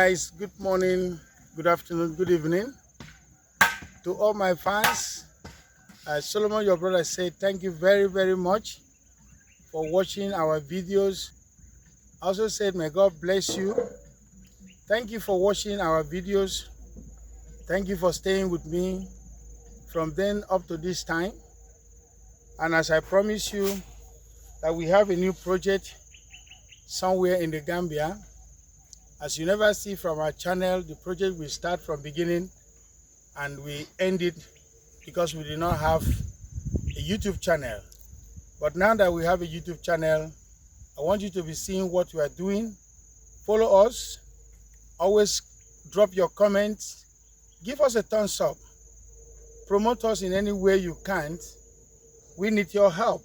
guys, good morning, good afternoon, good evening. To all my fans, Solomon, your brother, said thank you very, very much for watching our videos. I also said, may God bless you. Thank you for watching our videos. Thank you for staying with me from then up to this time. And as I promised you that we have a new project somewhere in the Gambia. As you never see from our channel, the project will start from beginning and we end it because we did not have a YouTube channel. But now that we have a YouTube channel, I want you to be seeing what we are doing. Follow us. Always drop your comments. Give us a thumbs up. Promote us in any way you can. We need your help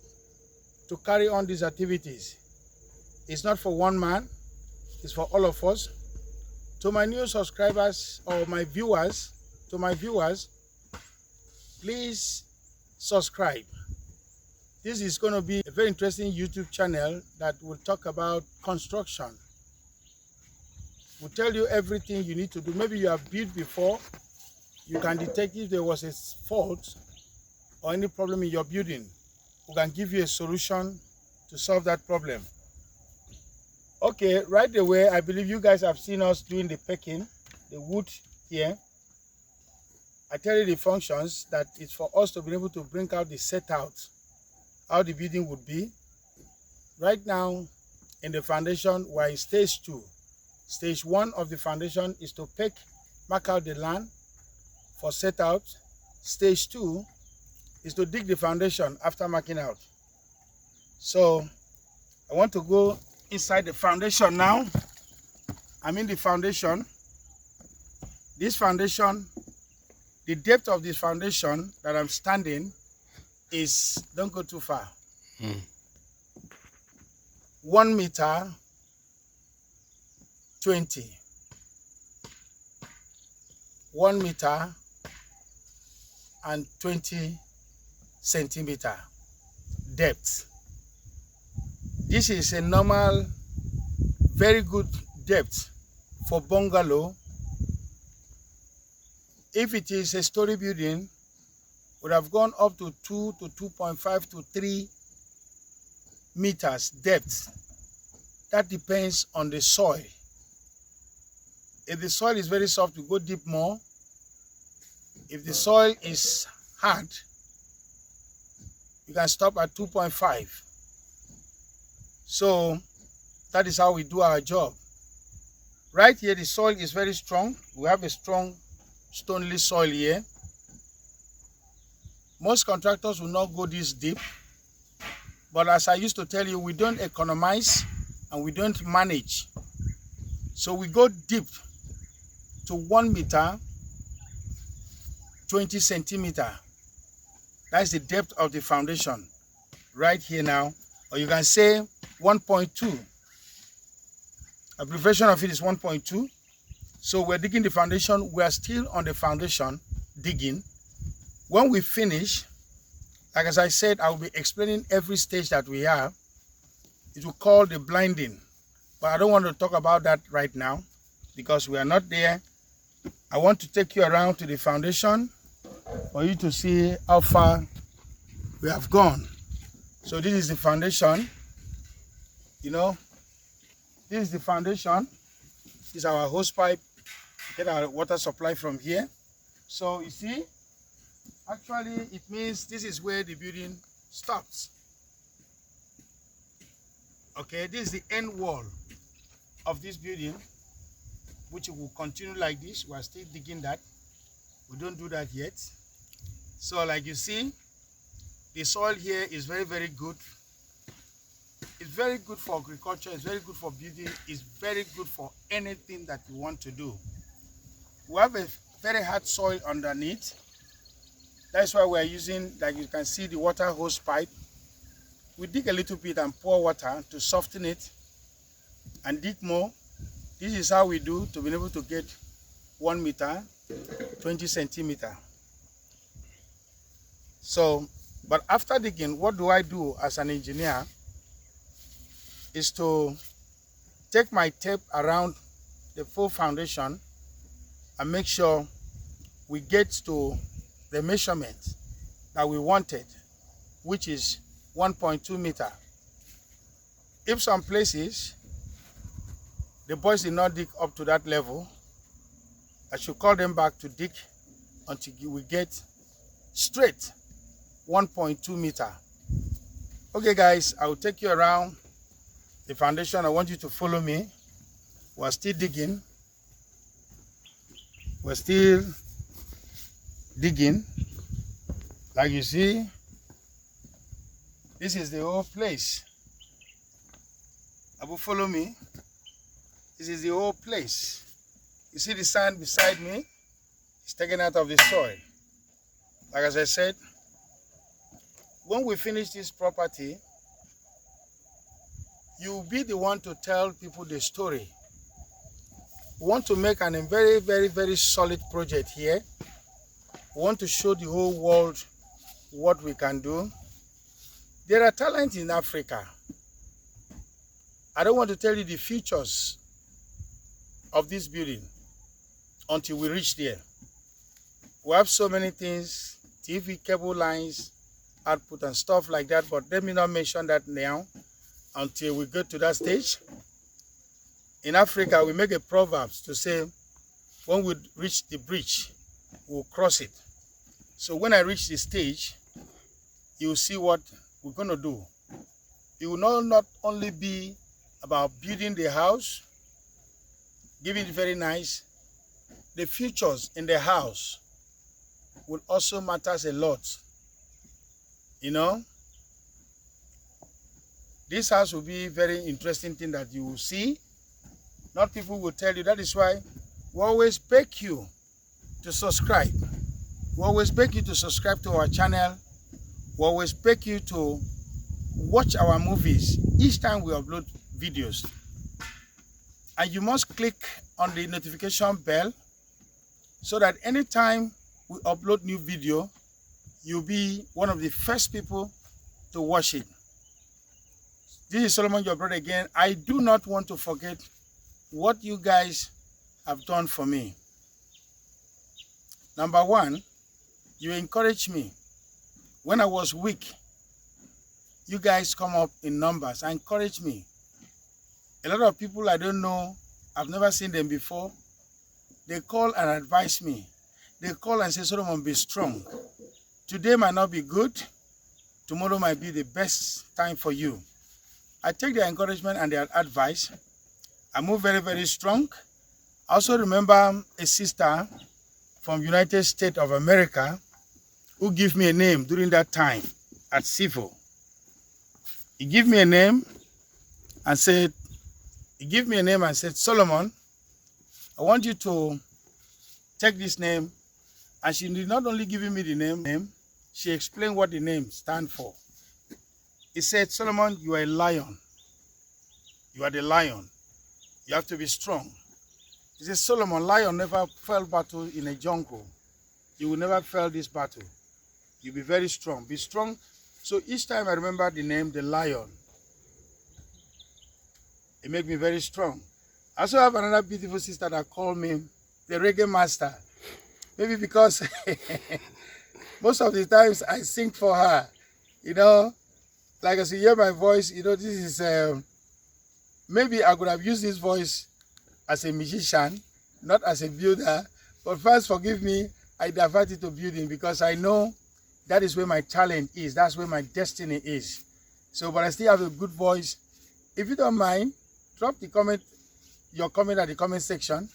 to carry on these activities. It's not for one man. It's for all of us. To my new subscribers or my viewers, please subscribe. This is going to be a very interesting YouTube channel that will talk about construction. We'll tell you everything you need to do. Maybe you have built before. You can detect if there was a fault or any problem in your building. We can give you a solution to solve that problem. Okay, right away, I believe you guys have seen us doing the pecking, the wood here. I tell you the functions that it's for us to be able to bring out the set out, how the building would be. Right now, in the foundation, we're in stage 2. Stage 1 of the foundation is to mark out the land for set out. Stage 2 is to dig the foundation after marking out. So, I want to go inside the foundation now. I'm in the foundation. This foundation, the depth of this foundation that I'm standing is, don't go too far, 1 meter 20. 1 meter and 20 centimeter depth. This is a normal, very good depth for bungalow. If it is a story building, would have gone up to 2 to 2.5 to 3 meters depth. That depends on the soil. If the soil is very soft, we go deep more. If the soil is hard, you can stop at 2.5. So that is how we do our job. Right here, the soil is very strong. We have a strong stony soil here. Most contractors will not go this deep. But as I used to tell you, we don't economize and we don't manage. So we go deep to 1 meter, 20 centimeter. That's the depth of the foundation right here now. Or you can say 1.2. Abbreviation of it is 1.2. So we're digging the foundation. We are still on the foundation digging. When we finish, like as I said, I will be explaining every stage that we have. It will call the blinding. But I don't want to talk about that right now because we are not there. I want to take you around to the foundation for you to see how far we have gone. So this is the foundation. You know, this is the foundation. This is our hose pipe. Get our water supply from here. So you see, actually it means this is where the building stops. Okay, this is the end wall of this building, which will continue like this. We are still digging that. We don't do that yet. So like you see, the soil here is very, very good. It's very good for agriculture. It's very good for building. It's very good for anything that you want to do. We have a very hard soil underneath. That's why we're using, like you can see, the water hose pipe. We dig a little bit and pour water to soften it and dig more. This is how we do to be able to get 1 meter, 20 centimeter. So, but after digging, what do I do as an engineer is to take my tape around the full foundation and make sure we get to the measurement that we wanted, which is 1.2 meter. If some places the boys did not dig up to that level, I should call them back to dig until we get straight 1.2 meter. Okay guys, I will take you around the foundation. I want you to follow me. We're still digging. We're still digging. Like you see, this is the whole place. Abu, follow me. This is the whole place. You see the sand beside me? It's taken out of the soil. Like as I said, when we finish this property, you'll be the one to tell people the story. We want to make a very, very, very solid project here. We want to show the whole world what we can do. There are talents in Africa. I don't want to tell you the features of this building until we reach there. We have so many things, TV, cable lines, output and stuff like that, but let me not mention that now until we go to that stage. In Africa, we make a proverb to say, when we reach the bridge, we'll cross it. So when I reach the stage, you'll see what we're going to do. It will not only be about building the house, giving it very nice. The features in the house will also matter a lot. You know, this house will be very interesting thing that you will see. Not people will tell you. That is why we always beg you to subscribe. We always beg you to subscribe to our channel. We always beg you to watch our movies each time we upload videos. And you must click on the notification bell so that anytime we upload new video, you'll be one of the first people to watch it. This is Solomon, your brother again. I do not want to forget what you guys have done for me. Number one, you encouraged me. When I was weak, you guys come up in numbers and encourage me. A lot of people I don't know, I've never seen them before, they call and advise me. They call and say, Solomon, be strong. Today might not be good. Tomorrow might be the best time for you. I take their encouragement and their advice. I move very, very strong. I also remember a sister from United States of America who gave me a name during that time at Civil. He gave me a name and said, Solomon, I want you to take this name. And she did not only give me the name, she explained what the name stands for. He said, Solomon, you are a lion. You are the lion. You have to be strong. He said, Solomon, lion never fell battle in a jungle. You will never fail this battle. You'll be very strong. Be strong. So each time I remember the name, the lion, it made me very strong. I also have another beautiful sister that called me the reggae master. Maybe because most of the times I sing for her. You know, like as you hear my voice, you know, this is, maybe I could have used this voice as a musician, not as a builder. But first, forgive me, I divert it to building because I know that is where my talent is. That's where my destiny is. So, but I still have a good voice. If you don't mind, drop the comment, your comment at the comment section.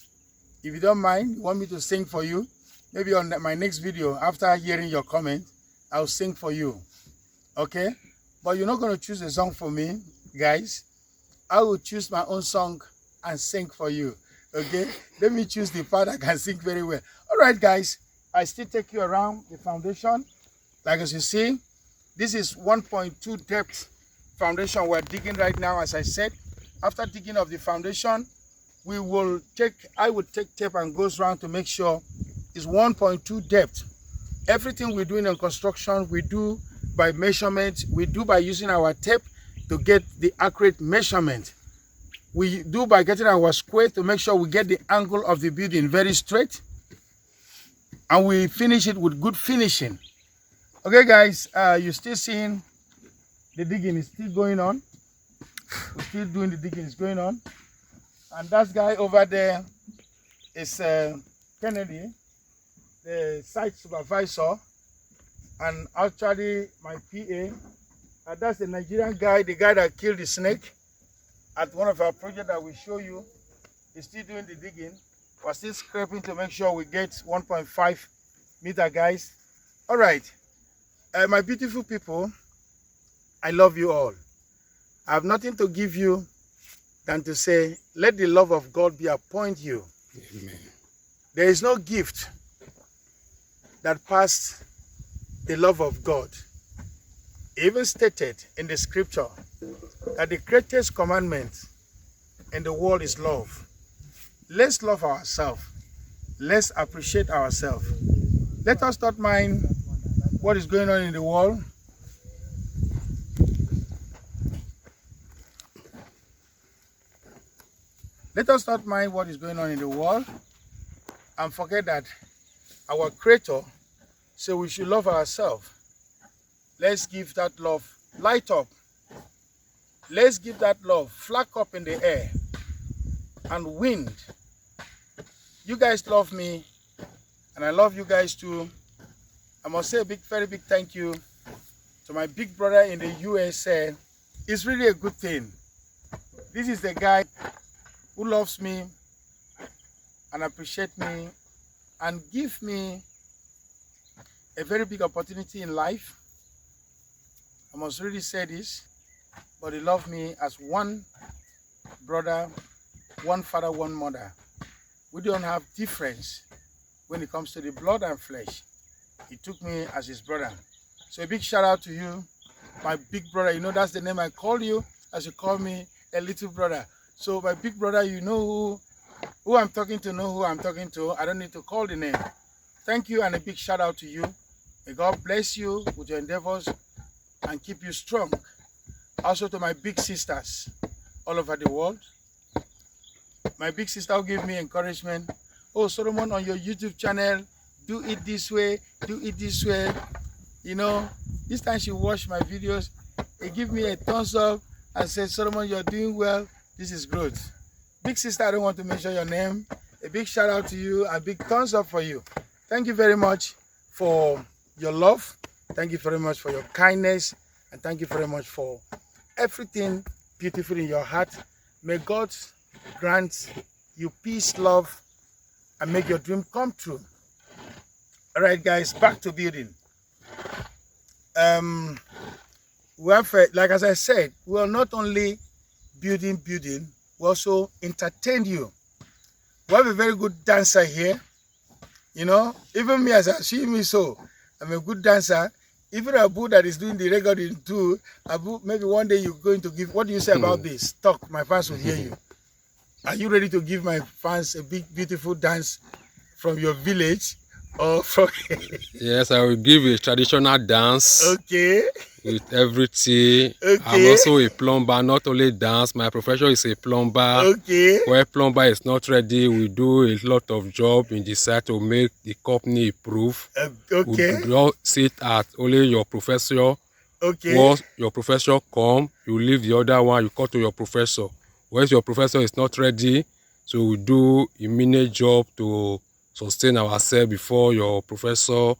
If you don't mind, you want me to sing for you, maybe on my next video, after hearing your comment, I'll sing for you. Okay? But you're not going to choose a song for me, guys. I will choose my own song and sing for you. Okay? Let me choose the part I can sing very well. All right, guys. I still take you around the foundation. Like as you see, this is 1.2 depth foundation we're digging right now, as I said. After digging of the foundation, I will take tape and goes around to make sure it's 1.2 depth. Everything we're doing in construction, we do by measurement. We do by using our tape to get the accurate measurement. We do by getting our square to make sure we get the angle of the building very straight. And we finish it with good finishing. Okay, guys, you're still seeing the digging is still going on. We're still doing the digging is going on. And that guy over there is Kennedy, the site supervisor, and actually my PA. That's the Nigerian guy, the guy that killed the snake at one of our projects that we show you. He's still doing the digging. We're still scraping to make sure we get 1.5 meter, guys. All right, my beautiful people, I love you all. I have nothing to give you than to say, let the love of God be upon you. Amen. There is no gift that passed the love of God. Even stated in the scripture that the greatest commandment in the world is love. Let's love ourselves. Let's appreciate ourselves. Let us not mind what is going on in the world. Let us not mind what is going on in the world and forget that our Creator said we should love ourselves. Let's give that love light up. Let's give that love flag up in the air and wind. You guys love me and I love you guys too. I must say a very big thank you to my big brother in the USA. It's really a good thing. This is the guy who loves me and appreciates me and give me a very big opportunity in life. I must really say this, but he loved me as one brother, one father, one mother. We don't have difference when it comes to the blood and flesh. He took me as his brother. So a big shout out to you, my big brother. You know that's the name I call you, as you call me a little brother. So my big brother, you know who I'm talking to, know who I'm talking to. I don't need to call the name. Thank you and a big shout out to you. May God bless you with your endeavors and keep you strong. Also to my big sisters all over the world. My big sister will give me encouragement. Oh, Solomon, on your YouTube channel, do it this way, do it this way. You know, this time she watched my videos, they give me a thumbs up and said, Solomon, you're doing well. This is growth. Big sister, I don't want to mention your name. A big shout out to you, a big thumbs up for you. Thank you very much for your love. Thank you very much for your kindness. And thank you very much for everything beautiful in your heart. May God grant you peace, love, and make your dream come true. All right, guys, back to building. We have, like as I said, we are not only building, we also entertain you. We have a very good dancer here. You know, even me as I see me so, I'm a good dancer. Even Abu that is doing the recording too, Abu, maybe one day you're going to give, what do you say about this? Talk, my fans will hear you. Are you ready to give my fans a big, beautiful dance from your village? Or from Yes, I will give a traditional dance. Okay. With everything. Okay. I'm also a plumber, not only dance. My profession is a plumber. Okay. Where plumber is not ready, we do a lot of job in the site to make the company improve. Okay. We don't sit at only your professor. Okay. Once your professor come, you leave the other one, you call to your professor. Once your professor is not ready, so we do a mini job to sustain ourselves before your professor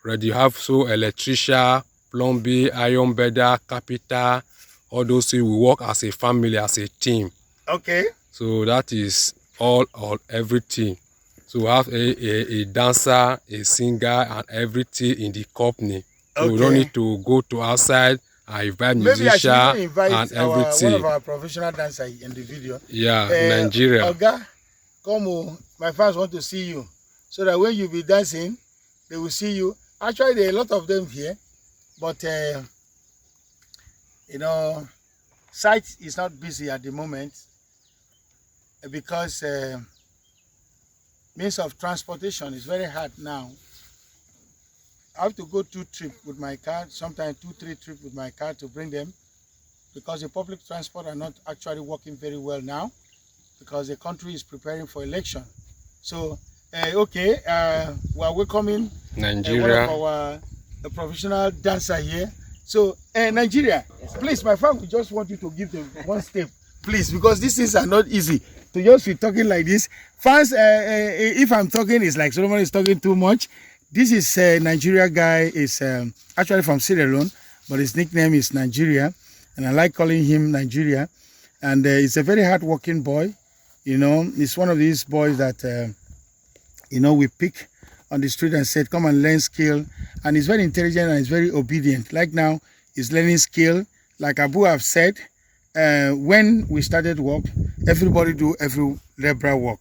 ready. You have so electrician, plumbing, iron bedder, carpenter, all those things. We work as a family, as a team. Okay. So that is all everything. So we have a dancer, a singer, and everything in the company. So we don't need to go to outside and invite musicians and everything. One of our professional dancers in the video. Yeah, Nigeria. Oga, come on, my fans want to see you. So that when you be dancing, they will see you. Actually, there are a lot of them here. But, you know, site is not busy at the moment because means of transportation is very hard now. I have to go 2 trips with my car, sometimes 2-3 trips with my car to bring them. because the public transport are not actually working very well now because the country is preparing for election. So, we are welcoming Nigeria. one of our professional dancer here. So, Nigeria, please, my friend, we just want you to give them one step, please, because these things are not easy. To just be talking like this. Fans, if I'm talking, it's like Solomon is talking too much. This is Nigeria guy, is actually from Sierra Leone, but his nickname is Nigeria, and I like calling him Nigeria. And he's a very hard-working boy. You know, he's one of these boys that, you know, we pick on the street and said, come and learn skill. And he's very intelligent and he's very obedient. Like now, he's learning skill. Like Abu have said, when we started work, everybody do every labor work.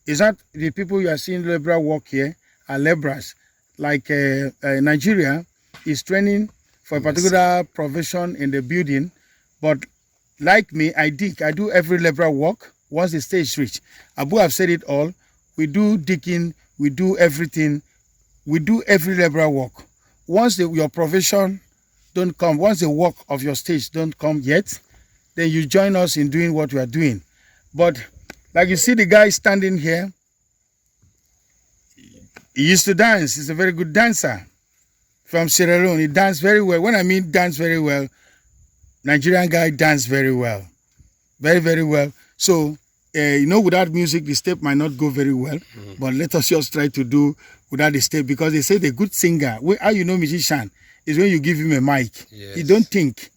Is that the people you are seeing labor work here are laborers? Like Nigeria is training for a particular profession in the building, but like me, I do every labor work once the stage reach. Abu have said it all. We do digging, we do everything, we do every labor work. Once your profession don't come, once the work of your stage don't come yet, then you join us in doing what we are doing. But like you see the guy standing here, he used to dance. He's a very good dancer from Sierra Leone. He danced very well. When I mean dance very well, Nigerian guy dance very well. Very, very well. So, you know, without music, the step might not go very well. But let us just try to do without the step, because they say the good singer, how you know musician, is when you give him a mic. Yes. He don't think.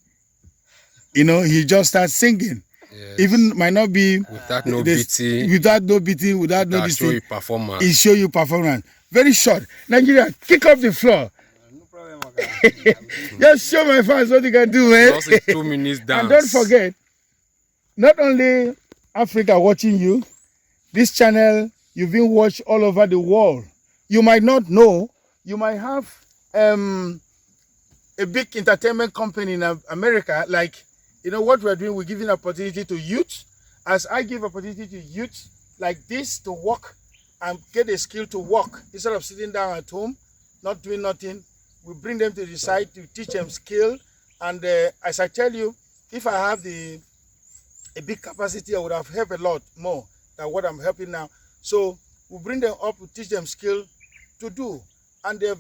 You know, he just starts singing. Yes. Even might not be without no beating, without no beating, without no this show thing. you performance. He show you performance. Very short. Nigeria, kick off the floor. No problem, okay. Just show my fans what you can do, man. Just a 2 minutes dance. And don't forget, not only Africa watching you, this channel you've been watched all over the world. You might not know, you might have a big entertainment company in America, like, you know what we're doing, we're giving opportunity to youth. As I give opportunity to youth like this to work and get a skill to work instead of sitting down at home, not doing nothing. We bring them to the site to teach them skill. And as I tell you, if I have a big capacity, I would have helped a lot more than what I'm helping now. So we bring them up, we teach them skill to do. And they're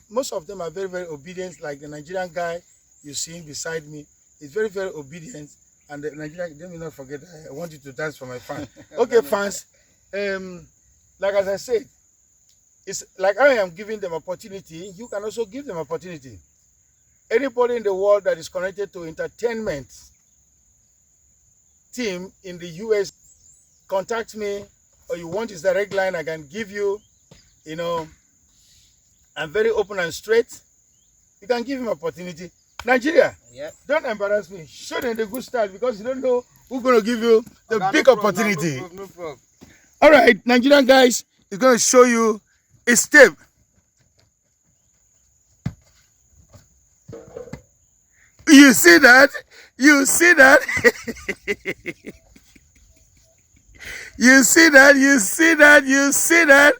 most of them are very, very obedient, like the Nigerian guy you see beside me. He's very, very obedient. And the Nigerian, let me not forget, I want you to dance for my fans. Okay, fans, like as I said, it's like I am giving them opportunity, you can also give them opportunity. Anybody in the world that is connected to entertainment team in the US, contact me, or you want his direct line, I can give you, you know, I'm very open and straight. You can give him opportunity. Nigeria, Yeah. don't embarrass me. Show them the good style, because you don't know who's going to give you the Okay, big no problem, opportunity. No problem. All right, Nigerian guys is going to show you a step. You see that? You see that? You see that? You see that? You see that?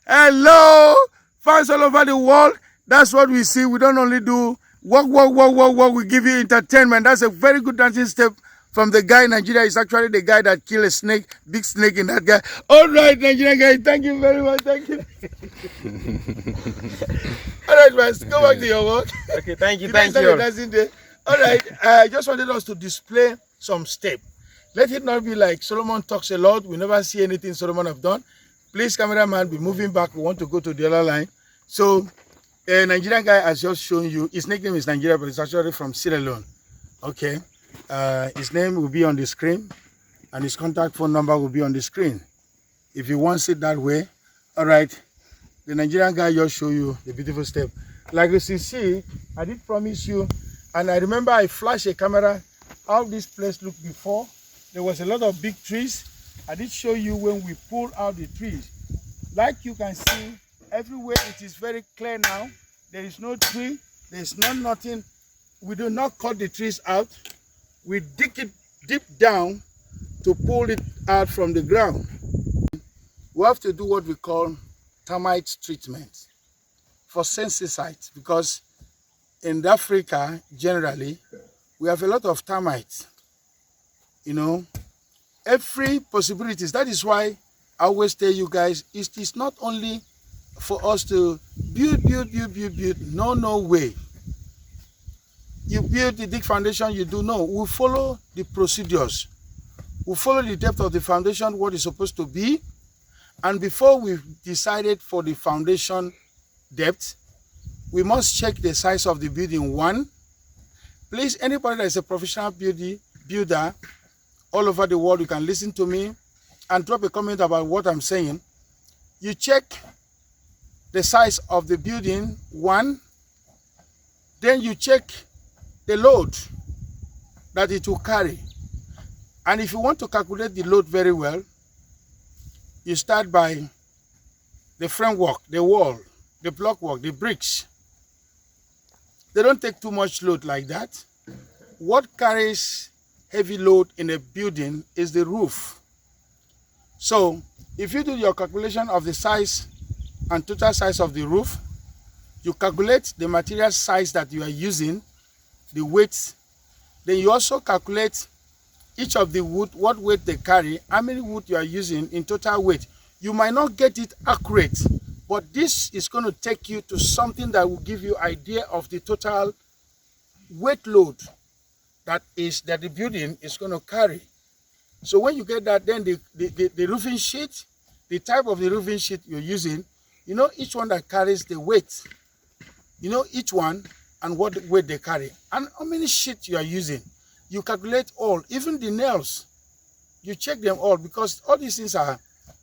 Hello, fans all over the world. That's what we see. We don't only do work. We give you entertainment. That's a very good dancing step from the guy. Nigeria is actually the guy that killed a snake, big snake in that guy. All right, Nigerian guy, thank you very much. Thank you. All right, man, go back to your work. Okay, thank you, You thank guys you. started dancing there. All right, I just wanted us to display some step. Let it not be like Solomon talks a lot. We never see anything Solomon have done. Please, cameraman, be moving back. We want to go to the other line. So, a Nigerian guy has just shown you. His nickname is Nigeria, but it's actually from Sierra Leone. Okay. His name will be on the screen, and his contact phone number will be on the screen. If you want it that way, all right. The Nigerian guy just show you the beautiful step. Like you see, I did promise you, and I remember I flashed a camera how this place looked before. There was a lot of big trees. I did show you when we pulled out the trees. Like you can see, everywhere it is very clear now. There is no tree, there is nothing. We do not cut the trees out. We dig it deep down to pull it out from the ground. We have to do what we call termite treatment for sensicides, because in Africa, generally, We have a lot of termites. You know, every possibilities. That is why I always tell you guys, it is not only for us to build. No way. You build the dig foundation, you do no. We follow the procedures. We follow the depth of the foundation, what is supposed to be. And before we decided for the foundation depth, we must check the size of the building. One, please, anybody that is a professional builder all over the world, you can listen to me and drop a comment about what I'm saying. You check the size of the building, one, then you check the load that it will carry. And if you want to calculate the load very well, you start by the framework, the wall, the block work, the bricks. They don't take too much load like that. What carries heavy load in a building is the roof. So if you do your calculation of the size and total size of the roof, you calculate the material size that you are using, the weight, then you also calculate each of the wood, what weight they carry, how many wood you are using in total weight. You might not get it accurate, but this is going to take you to something that will give you idea of the total weight load that the building is going to carry. So when you get that, then the roofing sheet, the type of the roofing sheet you're using, you know each one that carries the weight. You know each one and what weight they carry. And how many sheets you are using. You calculate all, even the nails. You check them all because all these things are,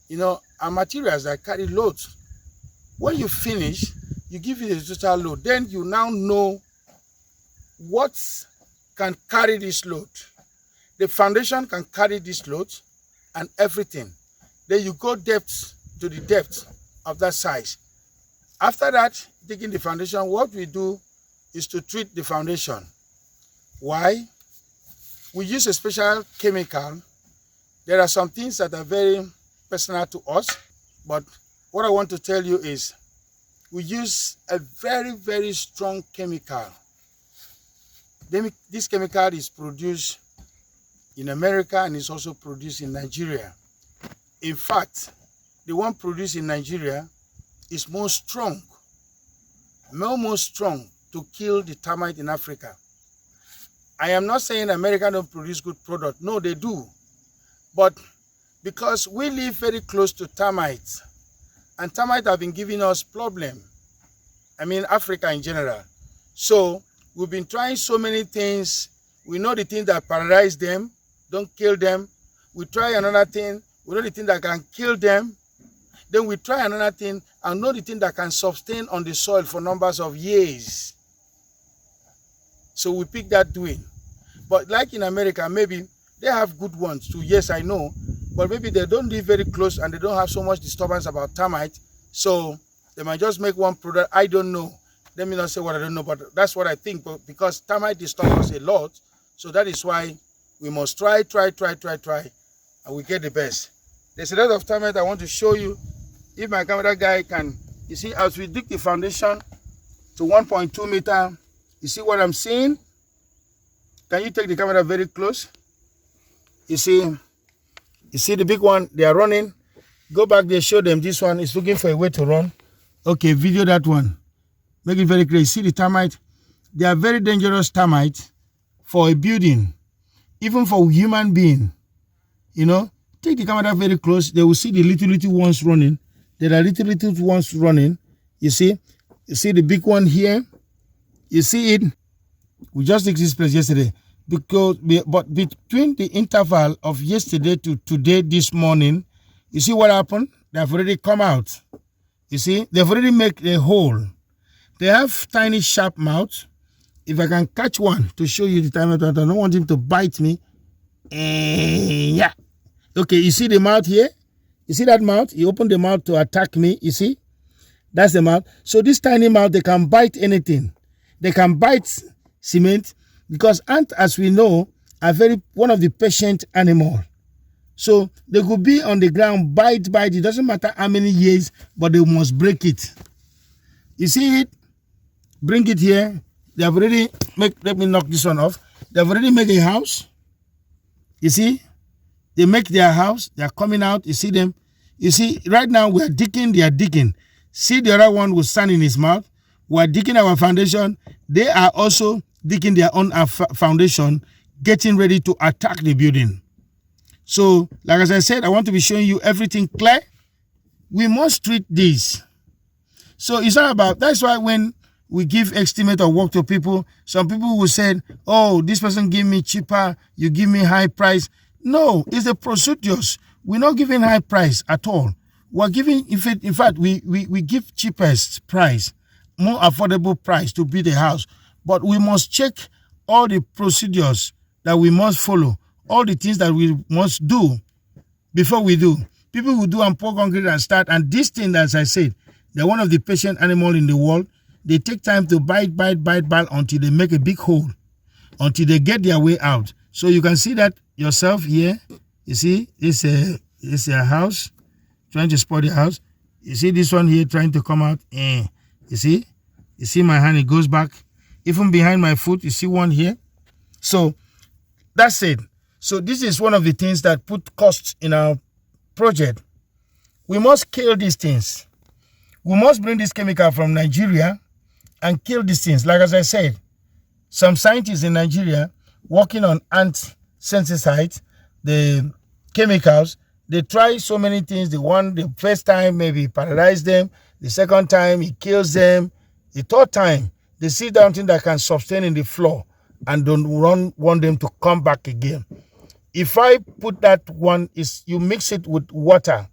you know, are materials that carry loads. When you finish, you give it a total load. Then you now know what can carry this load. The foundation can carry this load and everything. Then you go depth to the depth of that size. After that, digging the foundation, what we do is to treat the foundation. Why? We use a special chemical. There are some things that are very personal to us, but what I want to tell you is we use a very, very strong chemical. This chemical is produced in America and is also produced in Nigeria. In fact, the one produced in Nigeria is more strong to kill the termite in Africa. I am not saying America don't produce good product. No, they do. But because we live very close to termites, and termites have been giving us problem. I mean, Africa in general. So we've been trying so many things. We know the things that paralyze them, don't kill them. We try another thing. We know the thing that can kill them. Then we try another thing and know the thing that can sustain on the soil for numbers of years. So we pick that doing. But like in America, maybe they have good ones too. Yes, I know. But maybe they don't live very close and they don't have so much disturbance about termite. So they might just make one product. I don't know. Let me not say what I don't know, but that's what I think. But because termite disturbs us a lot, so that is why we must try, and we get the best. There's a lot of termite I want to show you. If my camera guy can, you see, as we dig the foundation to 1.2 meter, you see what I'm seeing? Can you take the camera very close? You see the big one, they are running. Go back there, show them this one is looking for a way to run. Okay, video that one. Make it very clear. See the termite? They are very dangerous termites for a building, even for human being. You know, take the camera very close. They will see the little ones running. There are little ones running. You see the big one here. You see it. We just dig this place yesterday but between the interval of yesterday to today, this morning, you see what happened? They have already come out. You see, they've already made a hole. They have tiny sharp mouths. If I can catch one to show you the time, I don't want him to bite me. Yeah. Okay, you see the mouth here? You see that mouth? He opened the mouth to attack me. You see? That's the mouth. So this tiny mouth, they can bite anything. They can bite cement because ants, as we know, are one of the patient animal. So they could be on the ground, bite. It doesn't matter how many years, but they must break it. You see it? Bring it here. They have already let me knock this one off. They've already made a house. You see, they make their house. They are coming out. You see them. You see, right now we are digging. They are digging. See the other one with sand in his mouth. We are digging our foundation. They are also digging their own foundation, getting ready to attack the building. So, like as I said, I want to be showing you everything clear. We must treat this. So it's not about, that's why when we give estimate of work to people, some people will say, oh, this person give me cheaper, you give me high price. No, it's the procedures. We're not giving high price at all. We're giving, in fact, we give cheapest price, more affordable price to build a house. But we must check all the procedures that we must follow, all the things that we must do before we do. People will do and pour concrete and start. And this thing, as I said, they're one of the patient animals in the world. They take time to bite until they make a big hole, until they get their way out. So you can see that yourself here. You see, it's a house, trying to spoil the house. You see this one here trying to come out. You see my hand, it goes back. Even behind my foot, you see one here. So that's it. So this is one of the things that put costs in our project. We must kill these things. We must bring this chemical from Nigeria and kill these things. Like as I said, some scientists in Nigeria working on ant insecticides, the chemicals, they try so many things. The first time maybe paralyze them. The second time it kills them. The third time they see something that can sustain in the floor and don't want them to come back again. If I put that one, you mix it with water.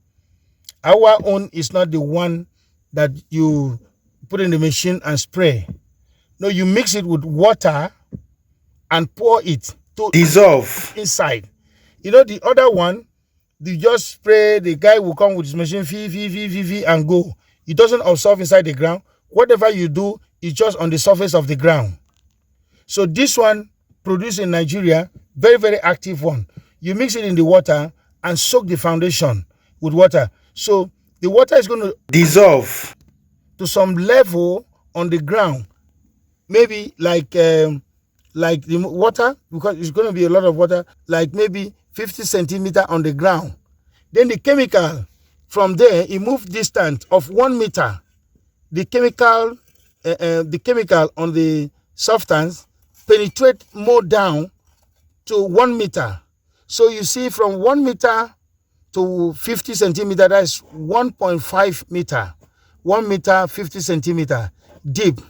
Our own is not the one that you put in the machine and spray. No, you mix it with water and pour it to dissolve inside. You know, the other one, you just spray, the guy will come with his machine, and go. It doesn't absorb inside the ground. Whatever you do is just on the surface of the ground. So this one, produced in Nigeria, very, very active one. You mix it in the water and soak the foundation with water. So the water is going to dissolve to some level on the ground. Maybe like the water, because it's going to be a lot of water, like maybe 50 centimeters on the ground. Then the chemical, from there, it moves distance of 1 meter. The chemical on the substance penetrate more down to 1 meter. So you see from 1 meter to 50 centimeters, that's 1.5 meter. 1 meter, 50 centimeters deep.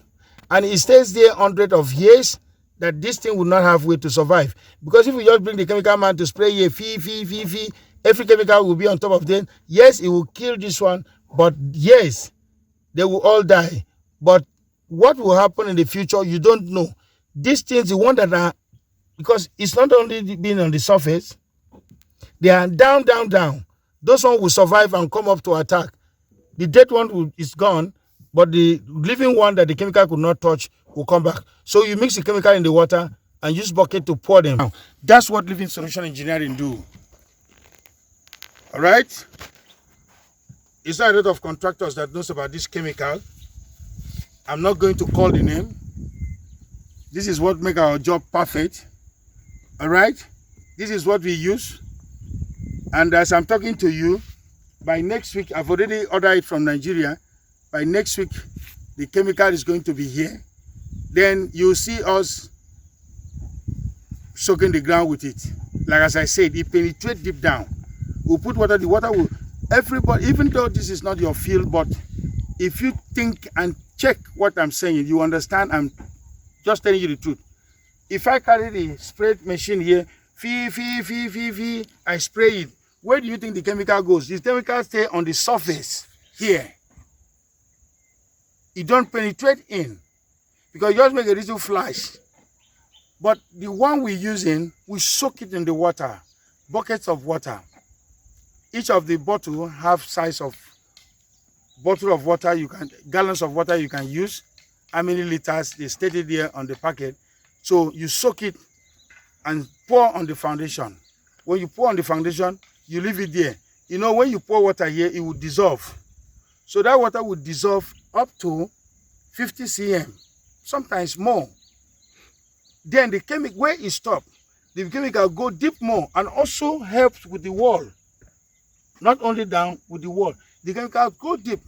And it stays there hundreds of years that this thing will not have way to survive. Because if you just bring the chemical man to spray here, every chemical will be on top of them. Yes, it will kill this one, but yes, they will all die. But what will happen in the future, you don't know. These things, the one that are, because it's not only being on the surface, they are down. Those ones will survive and come up to attack. The dead one is gone, but the living one that the chemical could not touch will come back. So you mix the chemical in the water and use bucket to pour them. That's what Living Solution Engineering do. All right? It's not a lot of contractors that knows about this chemical. I'm not going to call the name. This is what makes our job perfect. All right? This is what we use. And as I'm talking to you, by next week, I've already ordered it from Nigeria. By next week, the chemical is going to be here. Then you'll see us soaking the ground with it. Like as I said, it penetrates deep down. We'll put water, the water will, everybody, even though this is not your field, but if you think and check what I'm saying, you understand I'm just telling you the truth. If I carry the spray machine here, I spray it, where do you think the chemical goes? The chemical stays on the surface here. It don't penetrate in because you just make a little flash. But the one we're using, we soak it in the water, buckets of water. Each of the bottle have size of bottle of water gallons of water you can use. How many liters, they stated there on the packet. So you soak it and pour on the foundation. When you pour on the foundation, you leave it there. You know, when you pour water here, it will dissolve. So that water will dissolve up to 50 cm, sometimes more. Then the chemical, where it stops, the chemical go deep more and also helps with the wall. Not only down with the wall. The chemical go deep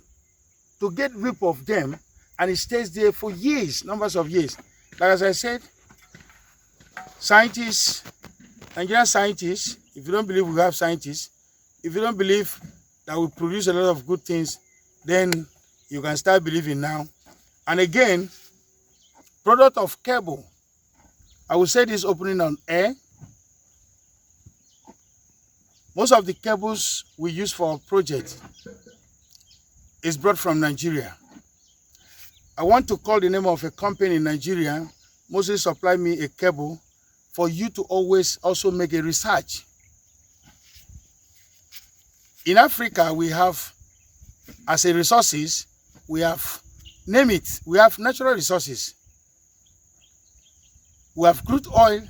to get rid of them, and it stays there for years, numbers of years. Like as I said, scientists, Nigerian scientists, if you don't believe we have scientists, if you don't believe that we produce a lot of good things, then you can start believing now. And again, product of cable. I will say this opening on air. Most of the cables we use for our project is brought from Nigeria. I want to call the name of a company in Nigeria, mostly supply me a cable for you to always also make a research. In Africa, we have, as a resources, we have, name it, we have natural resources. We have crude oil,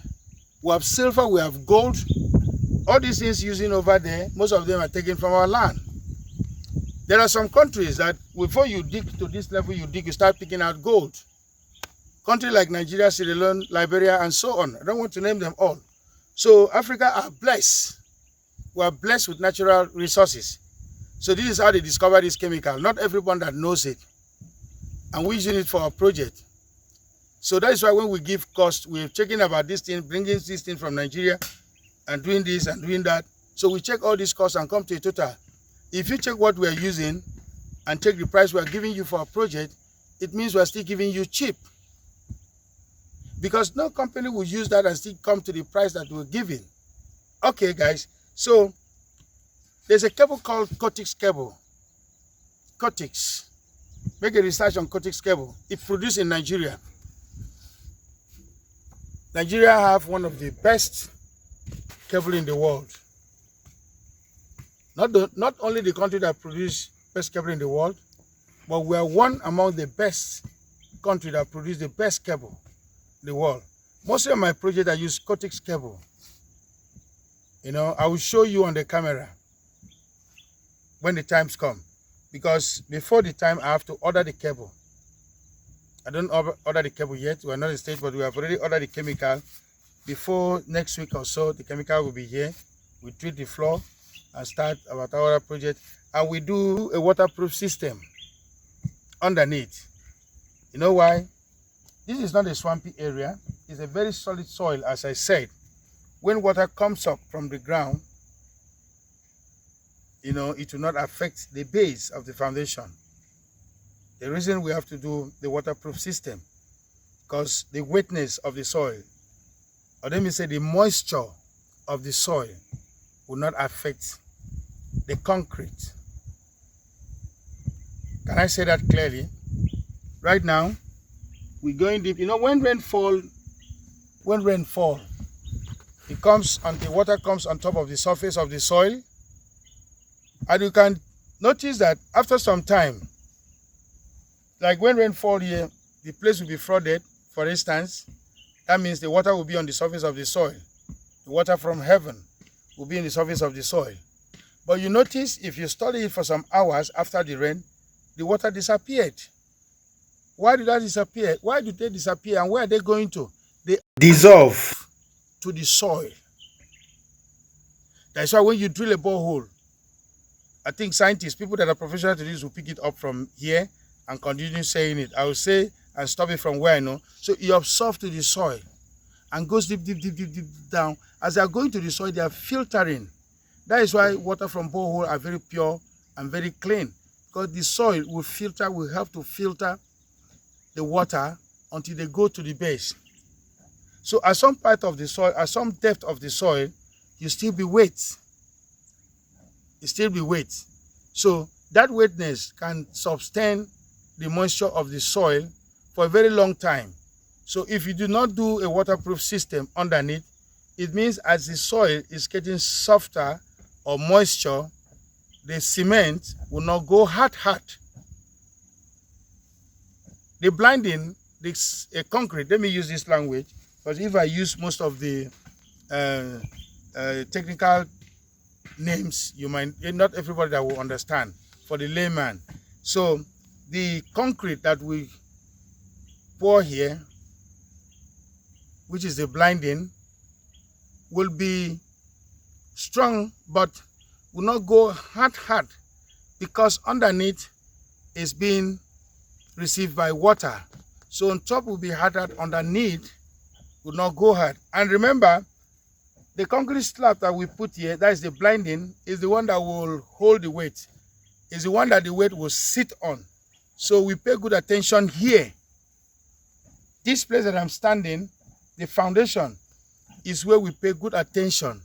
we have silver, we have gold. All these things using over there, most of them are taken from our land. There are some countries that before you dig to this level, you start picking out gold. Countries like Nigeria, Sierra Leone, Liberia, and so on. I don't want to name them all. So Africa are blessed. We are blessed with natural resources. So this is how they discover this chemical. Not everyone that knows it. And we're using it for our project. So that is why when we give cost, we're checking about this thing, bringing this thing from Nigeria, and doing this and doing that. So we check all these costs and come to a total. If you check what we are using and take the price we are giving you for our project, it means we are still giving you cheap. Because no company will use that and still come to the price that we're giving. Okay, guys. So there's a cable called Cortex cable. Cortex. Make a research on Cortex cable. It's produced in Nigeria. Nigeria have one of the best cable in the world. Not only the country that produce best cable in the world, but we are one among the best country that produce the best cable in the world. Most of my project I use Cortex cable. You know, I will show you on the camera when the times come, because before the time I have to order the cable. I don't order the cable yet. We are not in stage, but we have already ordered the chemical. Before next week or so, the chemical will be here. We treat the floor and start our project. And we do a waterproof system underneath. You know why? This is not a swampy area. It's a very solid soil, as I said. When water comes up from the ground, you know, it will not affect the base of the foundation. The reason we have to do the waterproof system, because the wetness of the soil, or let me say the moisture of the soil, will not affect the concrete. Can I say that clearly? Right now, we're going deep. You know, when rain fall, it comes and the water comes on top of the surface of the soil, and you can notice that after some time, like when rain fall here, the place will be flooded, for instance. That means the water will be on the surface of the soil. The water from heaven will be in the surface of the soil. But you notice if you study it for some hours after the rain, the water disappeared. Why did that disappear? Why did they disappear, and where are they going to? They dissolve to the soil. That's why when you drill a borehole, I think scientists, people that are professional to this, will pick it up from here and continue saying it. I will say and stop it from where I know. So it absorbs to the soil and goes deep, deep, deep, deep, deep down. As they are going to the soil, they are filtering. That is why water from borehole are very pure and very clean, because the soil will help to filter the water until they go to the base. So at some part of the soil, at some depth of the soil, you still be wet. It still be wet. So that wetness can sustain the moisture of the soil for a very long time. So if you do not do a waterproof system underneath, it means as the soil is getting softer or moisture, the cement will not go hard. The blinding, this concrete, let me use this language, because if I use most of the technical names, you might not everybody that will understand for the layman. So the concrete that we pour here which is the blinding, will be strong but will not go hard because underneath is being received by water. So on top will be harder, underneath will not go hard. And remember, the concrete slab that we put here, that is the blinding, is the one that will hold the weight. Is the one that the weight will sit on. So we pay good attention here. This place that I'm standing, the foundation, is where we pay good attention.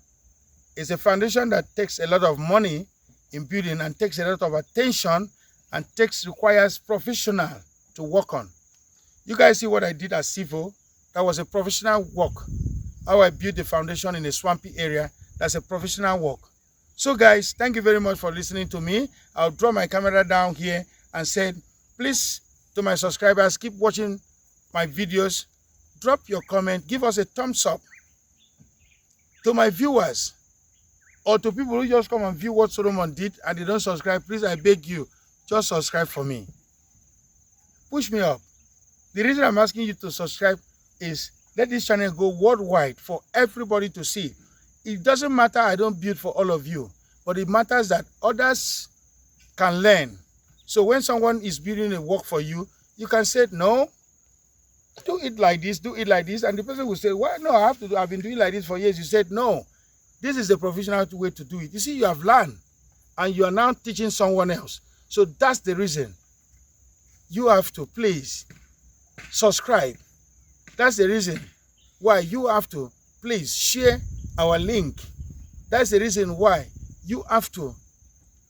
It's a foundation that takes a lot of money in building and takes a lot of attention and requires professional to work on. You guys see what I did as civil? That was a professional work. How I built the foundation in a swampy area, that's a professional work. So guys, thank you very much for listening to me. I'll draw my camera down here and say, please, to my subscribers, keep watching my videos. Drop your comment, give us a thumbs up. To my viewers, or to people who just come and view what Solomon did and they don't subscribe, please, I beg you, just subscribe for me. Push me up. The reason I'm asking you to subscribe is let this channel go worldwide for everybody to see. It doesn't matter I don't build for all of you, but it matters that others can learn. So when someone is building a work for you, you can say, no, do it like this, do it like this. And the person will say, well, no, I've been doing like this for years. You said, no, this is the professional way to do it. You see, you have learned and you are now teaching someone else. So that's the reason you have to please subscribe. That's the reason why you have to please share our link. That's the reason why you have to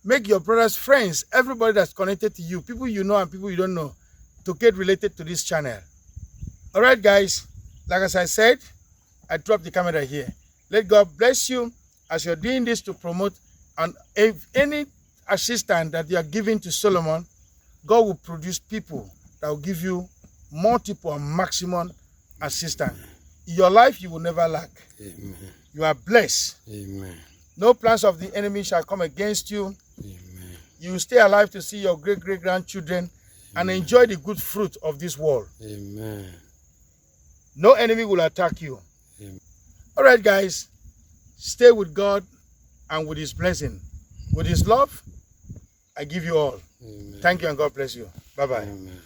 make your brothers, friends, everybody that's connected to you, people you know and people you don't know, to get related to this channel. All right, guys, like as I said, I dropped the camera here. Let God bless you as you're doing this to promote. And if any assistance that you are giving to Solomon, God will produce people that will give you multiple and maximum assistance. In your life, you will never lack. Amen. You are blessed. Amen. No plans of the enemy shall come against you. Amen. You will stay alive to see your great-great-grandchildren and enjoy the good fruit of this world. Amen. No enemy will attack you. Amen. All right, guys, stay with God and with his blessing. With his love, I give you all. Amen. Thank you and God bless you. Bye-bye. Amen.